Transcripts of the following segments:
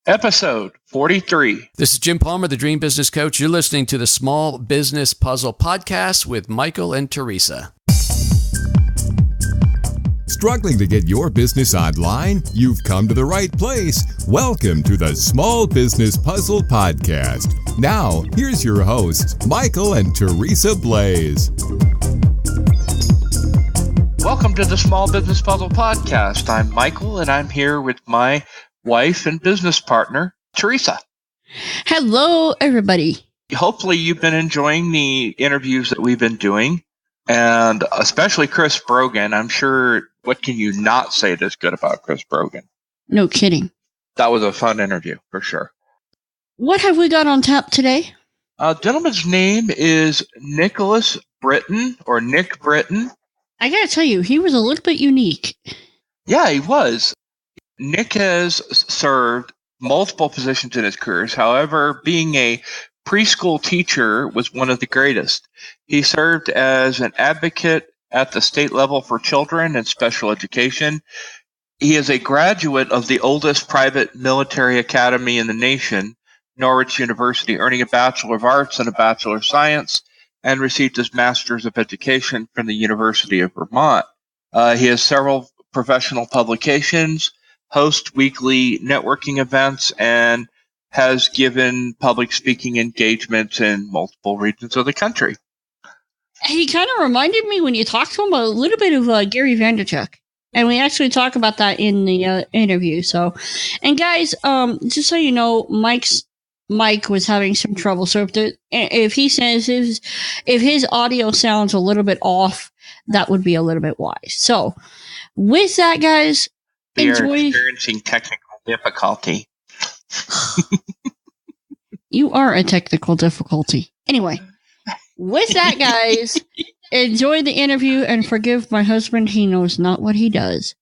Episode 43. This is Jim Palmer, the Dream Business Coach. You're listening to the Small Business Puzzle Podcast with Michael and Teresa. Struggling to get your business online? You've come to the right place. Welcome to the Small Business Puzzle Podcast. Now, here's your hosts, Michael and Teresa Blaze. Welcome to the Small Business Puzzle Podcast. I'm Michael, and I'm here with my wife and business partner, Teresa. Hello, everybody. Hopefully you've been enjoying the interviews that we've been doing, and especially Chris Brogan. I'm sure, what can you not say that's good about Chris Brogan? No kidding. That was a fun interview, for sure. What have we got on tap today? Gentleman's name is Nick Britton, or Nick Britton. I gotta tell you, he was a little bit unique. Yeah, he was. Nick has served multiple positions in his career. However, being a preschool teacher was one of the greatest. He served as an advocate at the state level for children and special education. He is a graduate of the oldest private military academy in the nation, Norwich University, earning a Bachelor of Arts and a Bachelor of Science, and received his Master's of Education from the University of Vermont. He has several professional publications, hosts weekly networking events, and has given public speaking engagements in multiple regions of the country. He kind of reminded me, when you talked to him, a little bit of Gary Vaynerchuk. And we actually talk about that in the interview. So, and guys, just so you know, Mike was having some trouble. So if he says if his audio sounds a little bit off, that would be a little bit why. So with that, guys, we are experiencing technical difficulty. You are a technical difficulty. Anyway, with that, guys, enjoy the interview and forgive my husband. He knows not what he does.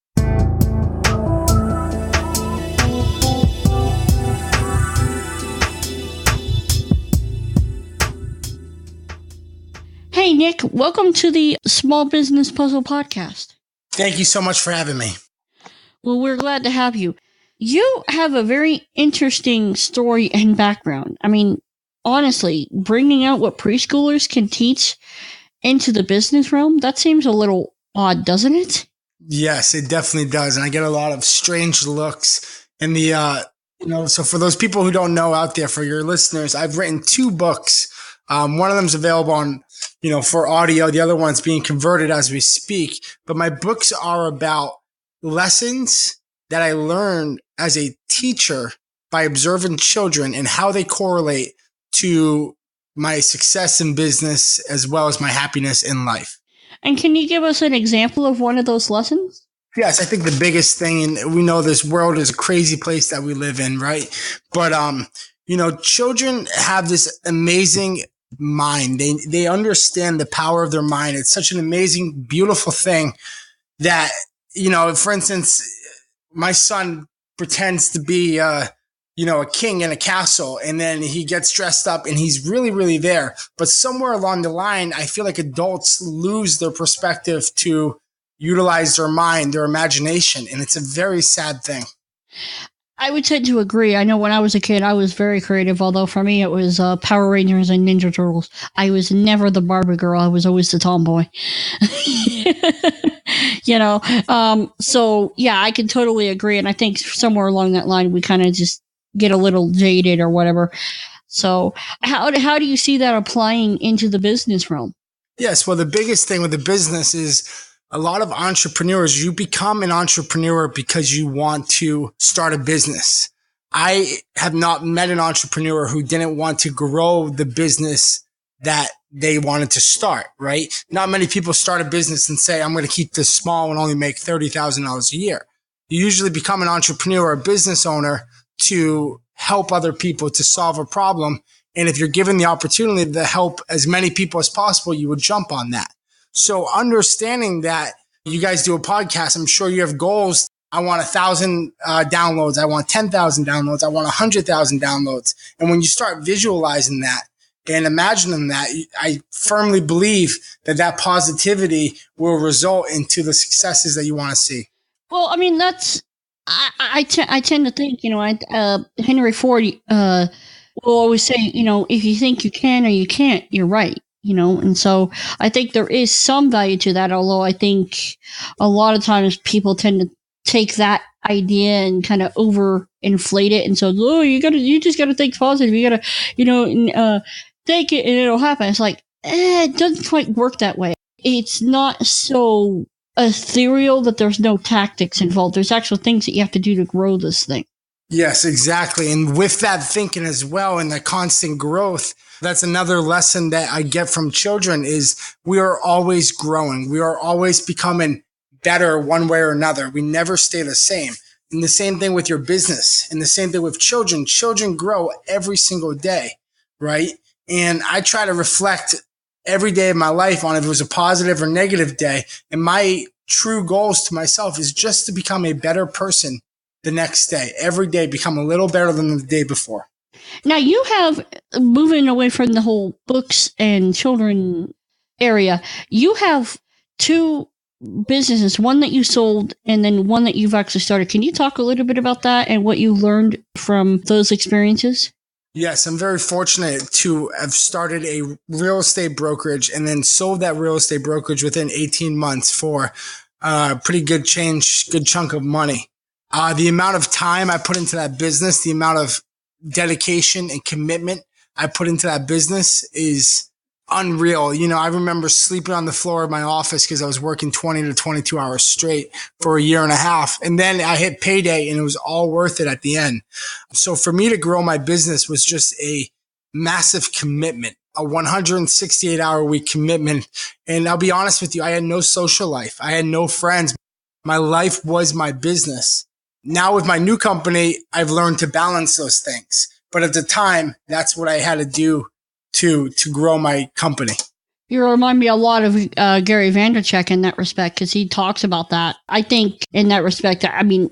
Hey, Nick, welcome to the Small Business Puzzle Podcast. Thank you so much for having me. Well, we're glad to have you. You have a very interesting story and background. I mean, honestly, bringing out what preschoolers can teach into the business realm, that seems a little odd, doesn't it? Yes, it definitely does. And I get a lot of strange looks in the, so for those people who don't know out there, for your listeners, I've written 2 books. One of them is available on, for audio. The other one's being converted as we speak. But my books are about lessons that I learned as a teacher by observing children and how they correlate to my success in business as well as my happiness in life. And can you give us an example of one of those lessons? Yes, I think the biggest thing, and we know this world is a crazy place that we live in, right? But, children have this amazing mind. They understand the power of their mind. It's such an amazing, beautiful thing that, for instance, my son pretends to be, a king in a castle, and then he gets dressed up and he's really, really there. But somewhere along the line, I feel like adults lose their perspective to utilize their mind, their imagination. And it's a very sad thing. I would tend to agree. I know when I was a kid, I was very creative, although for me it was Power Rangers and Ninja Turtles. I was never the Barbie girl. I was always the tomboy. So yeah, I can totally agree. And I think somewhere along that line, we kind of just get a little jaded or whatever. So how do you see that applying into the business realm? Yes. Well, the biggest thing with the business is a lot of entrepreneurs, you become an entrepreneur because you want to start a business. I have not met an entrepreneur who didn't want to grow the business that they wanted to start, right? Not many people start a business and say, I'm going to keep this small and only make $30,000 a year. You usually become an entrepreneur or a business owner to help other people to solve a problem. And if you're given the opportunity to help as many people as possible, you would jump on that. So understanding that you guys do a podcast, I'm sure you have goals. I want 1,000 downloads. I want 10,000 downloads. I want 100,000 downloads. And when you start visualizing that and imagining that, I firmly believe that positivity will result into the successes that you want to see. Well, I mean, that's I tend to think, Henry Ford will always say, if you think you can or you can't, you're right. And so I think there is some value to that, although I think a lot of times people tend to take that idea and kind of overinflate it. And so, you just gotta think positive. You gotta, think it and it'll happen. It's like, it doesn't quite work that way. It's not so ethereal that there's no tactics involved. There's actual things that you have to do to grow this thing. Yes, exactly. And with that thinking as well and the constant growth, that's another lesson that I get from children is we are always growing. We are always becoming better one way or another. We never stay the same. And the same thing with your business and the same thing with children. Children grow every single day, right? And I try to reflect every day of my life on if it was a positive or negative day. And my true goals to myself is just to become a better person the next day. Every day become a little better than the day before. Now you have, moving away from the whole books and children area, you have two businesses, one that you sold and then one that you've actually started. Can you talk a little bit about that and what you learned from those experiences? Yes, I'm very fortunate to have started a real estate brokerage and then sold that real estate brokerage within 18 months for a pretty good chunk of money. The amount of time I put into that business, the amount of dedication and commitment I put into that business is unreal. I remember sleeping on the floor of my office because I was working 20 to 22 hours straight for a year and a half. And then I hit payday and it was all worth it at the end. So for me to grow my business was just a massive commitment, a 168-hour week commitment. And I'll be honest with you, I had no social life. I had no friends. My life was my business. Now with my new company, I've learned to balance those things. But at the time, that's what I had to do to grow my company. You remind me a lot of Gary Vaynerchuk in that respect, because he talks about that. I think in that respect, I mean,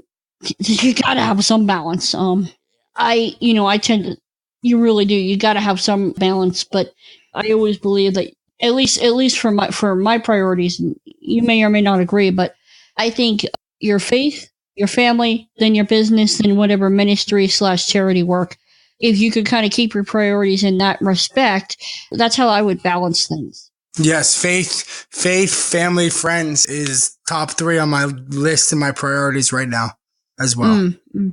you got to have some balance. I tend to, you really do. You got to have some balance, but I always believe that at least for my priorities, and you may or may not agree, but I think your faith, your family, then your business, then whatever ministry/charity work, if you could kind of keep your priorities in that respect, that's how I would balance things. Yes, faith, family, friends is top 3 on my list and my priorities right now as well. Mm-hmm.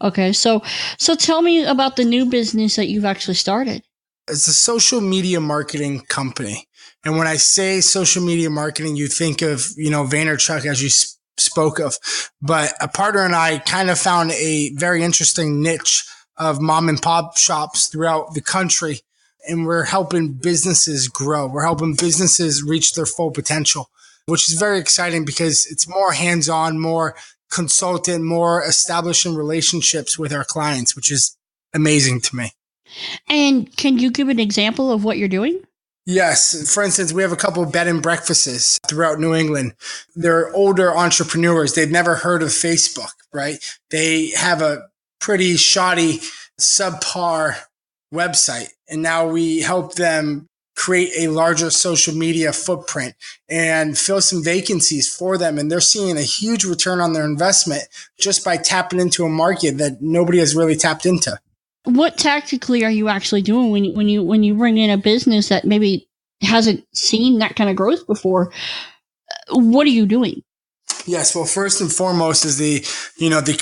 Okay, so tell me about the new business that you've actually started. It's a social media marketing company. And when I say social media marketing, you think of, Vaynerchuk as you spoke of. But a partner and I kind of found a very interesting niche of mom and pop shops throughout the country. And we're helping businesses grow. We're helping businesses reach their full potential, which is very exciting because it's more hands-on, more consultant, more establishing relationships with our clients, which is amazing to me. And can you give an example of what you're doing? Yes. For instance, we have a couple of bed and breakfasts throughout New England. They're older entrepreneurs. They've never heard of Facebook, right? They have a pretty shoddy, subpar website. And now we help them create a larger social media footprint and fill some vacancies for them. And they're seeing a huge return on their investment just by tapping into a market that nobody has really tapped into. What tactically are you actually doing when you bring in a business that maybe hasn't seen that kind of growth before? What are you doing? Yes. Well, first and foremost is the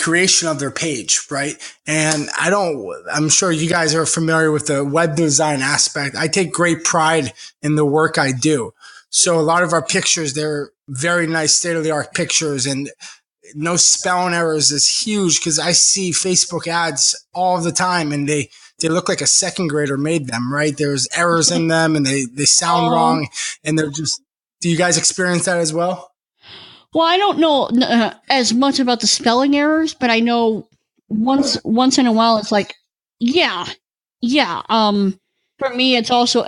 creation of their page, right? And I'm sure you guys are familiar with the web design aspect. I take great pride in the work I do. So a lot of our pictures, they're very nice state-of-the-art pictures, and no spelling errors is huge because I see Facebook ads all the time and they look like a second grader made them, right? There's errors in them and they sound wrong, and they're just, do you guys experience that as well? Well, I don't know as much about the spelling errors, but I know once in a while it's like, yeah. For me, it's also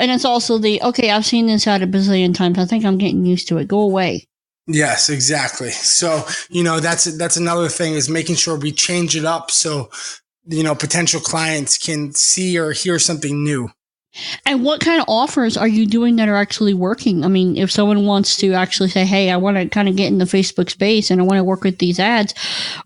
the, okay, I've seen this out a bazillion times. I think I'm getting used to it. Go away. Yes, exactly. So, that's another thing is making sure we change it up so, potential clients can see or hear something new. And what kind of offers are you doing that are actually working? I mean, if someone wants to actually say, hey, I want to kind of get in the Facebook space and I want to work with these ads,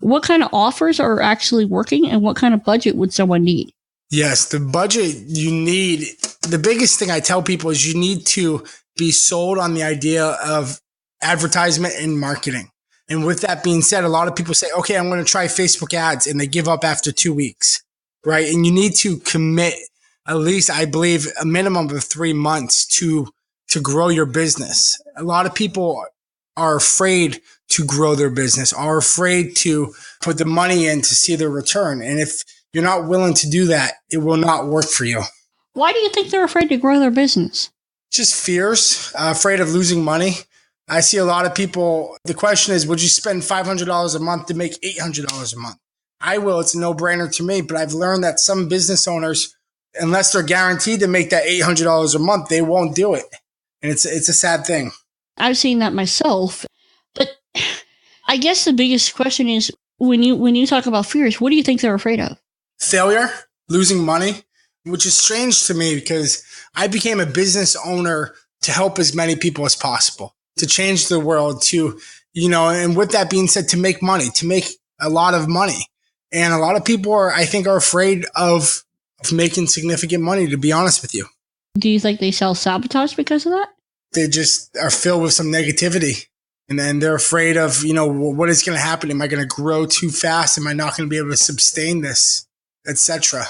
what kind of offers are actually working and what kind of budget would someone need? Yes, the budget you need, the biggest thing I tell people is you need to be sold on the idea of advertisement and marketing. And with that being said, a lot of people say, okay, I'm going to try Facebook ads, and they give up after 2 weeks, right? And you need to commit at least, I believe, a minimum of 3 months to grow your business. A lot of people are afraid to grow their business, are afraid to put the money in to see the return. And if you're not willing to do that, it will not work for you. Why do you think they're afraid to grow their business? Just fears, afraid of losing money. I see a lot of people, the question is, would you spend $500 a month to make $800 a month? I will. It's a no-brainer to me, but I've learned that some business owners, unless they're guaranteed to make that $800 a month, they won't do it. And it's a sad thing. I've seen that myself. But I guess the biggest question is, when you talk about fears, what do you think they're afraid of? Failure, losing money, which is strange to me because I became a business owner to help as many people as possible, to change the world, to, and with that being said, to make money, to make a lot of money. And a lot of people are afraid of making significant money, to be honest with you. Do you think they self-sabotage because of that? They just are filled with some negativity. And then they're afraid of, what is going to happen? Am I going to grow too fast? Am I not going to be able to sustain this, etc.?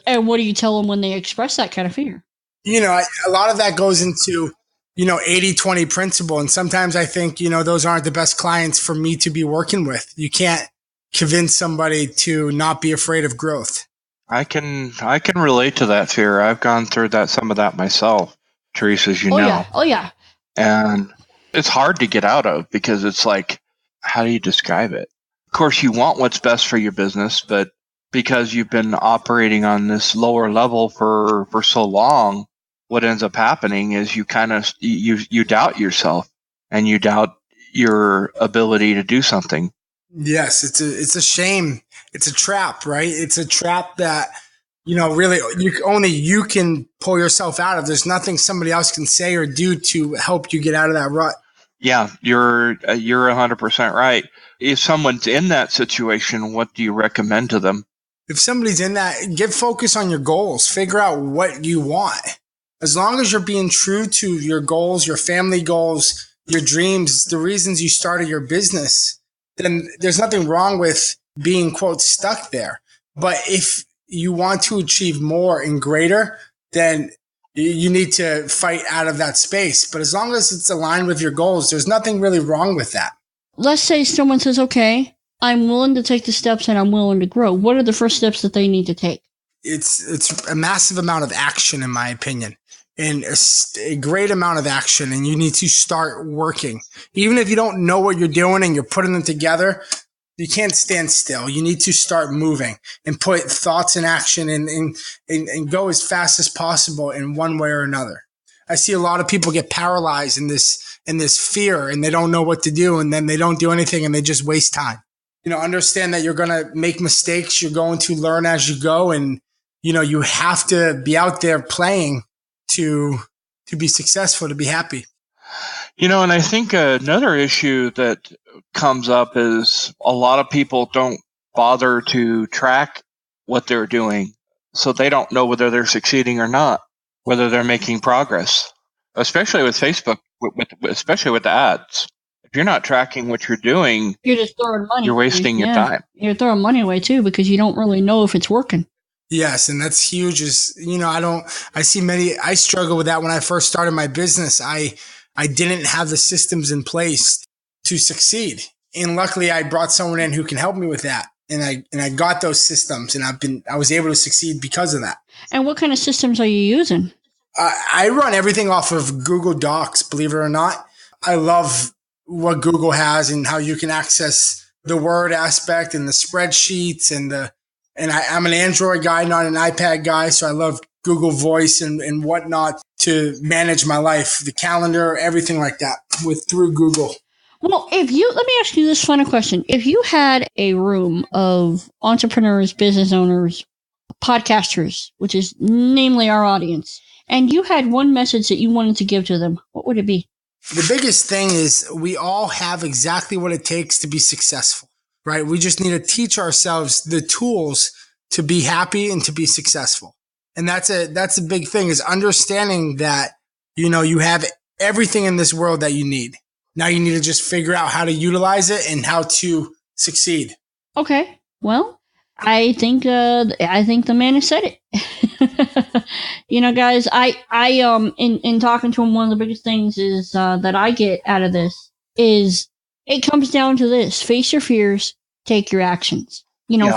And what do you tell them when they express that kind of fear? A lot of that goes into, 80-20 principle. And sometimes I think, those aren't the best clients for me to be working with. You can't convince somebody to not be afraid of growth. I can relate to that fear. I've gone through some of that myself, Teresa, as you know. Oh yeah. And it's hard to get out of because it's like, how do you describe it? Of course, you want what's best for your business, but because you've been operating on this lower level for so long, what ends up happening is you kind of you doubt yourself and you doubt your ability to do something. Yes, it's a shame. It's a trap, right? It's a trap that, really only you can pull yourself out of. There's nothing somebody else can say or do to help you get out of that rut. Yeah, you're 100% right. If someone's in that situation, what do you recommend to them? If somebody's in that, get focused on your goals. Figure out what you want. As long as you're being true to your goals, your family goals, your dreams, the reasons you started your business, then there's nothing wrong with being, quote, stuck there. But if you want to achieve more and greater, then you need to fight out of that space. But as long as it's aligned with your goals, there's nothing really wrong with that. Let's say someone says, okay, I'm willing to take the steps and I'm willing to grow. What are the first steps that they need to take? It's a massive amount of action, in my opinion, and a great amount of action. And you need to start working. Even if you don't know what you're doing and you're putting them together, you can't stand still. You need to start moving and put thoughts in action and go as fast as possible in one way or another. I see a lot of people get paralyzed in this fear, and they don't know what to do, and then they don't do anything and they just waste time. Understand that you're going to make mistakes. You're going to learn as you go, and you have to be out there playing to be successful, to be happy. And I think another issue that comes up is a lot of people don't bother to track what they're doing. So they don't know whether they're succeeding or not, whether they're making progress, especially with Facebook, especially with the ads. If you're not tracking what you're doing, you're just throwing money. You're wasting your time. You're throwing money away too, because you don't really know if it's working. Yes, and that's huge. I struggle with that when I first started my business. I didn't have the systems in place to succeed. And luckily I brought someone in who can help me with that. And I got those systems, and I was able to succeed because of that. And what kind of systems are you using? I run everything off of Google Docs, believe it or not. I love what Google has and how you can access the Word aspect and the spreadsheets and I'm an Android guy, not an iPad guy. So I love Google Voice and whatnot to manage my life, the calendar, everything like that through Google. Well, let me ask you this final question. If you had a room of entrepreneurs, business owners, podcasters, which is namely our audience, and you had one message that you wanted to give to them, what would it be? The biggest thing is we all have exactly what it takes to be successful, right? We just need to teach ourselves the tools to be happy and to be successful. And that's a big thing, is understanding that, you have everything in this world that you need. Now you need to just figure out how to utilize it and how to succeed. Okay. Well, I think the man has said it. Guys, I in talking to him, one of the biggest things is that I get out of this is it comes down to this: face your fears, take your actions.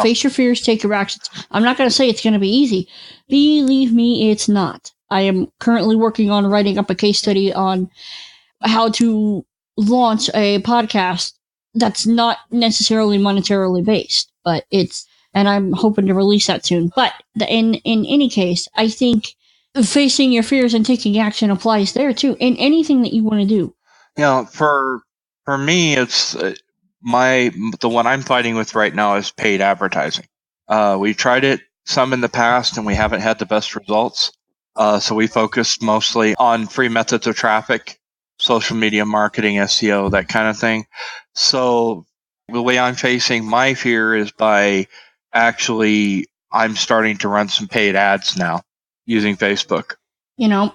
Face your fears, take your actions. I'm not going to say it's going to be easy. Believe me, it's not. I am currently working on writing up a case study on how to launch a podcast that's not necessarily monetarily based, but and I'm hoping to release that soon. But in any case, I think facing your fears and taking action applies there too, in anything that you want to do. For me, it's the one I'm fighting with right now is paid advertising. We tried it some in the past and we haven't had the best results. So we focused mostly on free methods of traffic, social media marketing, SEO, that kind of thing. So the way I'm facing my fear is by I'm starting to run some paid ads now using Facebook. So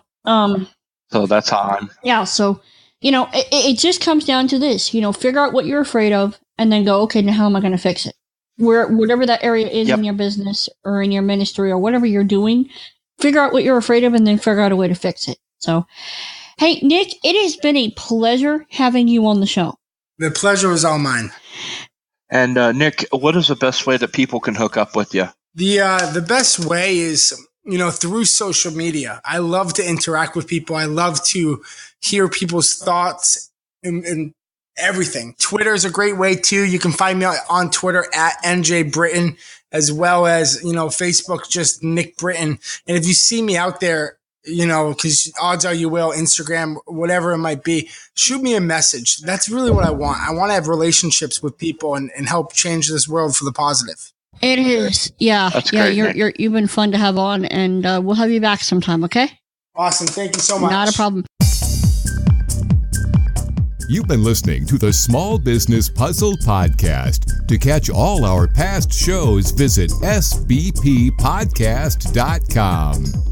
that's how I'm. Yeah. So, it just comes down to this, figure out what you're afraid of and then go, okay, now how am I going to fix it? Whatever that area is in your business or in your ministry or whatever you're doing, figure out what you're afraid of and then figure out a way to fix it. So, hey, Nick, it has been a pleasure having you on the show. The pleasure was all mine. And Nick, what is the best way that people can hook up with you? The best way is, through social media. I love to interact with people. I love to hear people's thoughts and everything. Twitter is a great way too. You can find me on Twitter at NJ Britton, as well as, Facebook, just Nick Britton. And if you see me out there, because odds are you will, Instagram, whatever it might be, shoot me a message. That's really what I want. I want to have relationships with people and help change this world for the positive. It is. Yeah. That's great, Nick. You've been fun to have on, and we'll have you back sometime, okay? Awesome. Thank you so much. Not a problem. You've been listening to the Small Business Puzzle Podcast. To catch all our past shows, visit sbppodcast.com.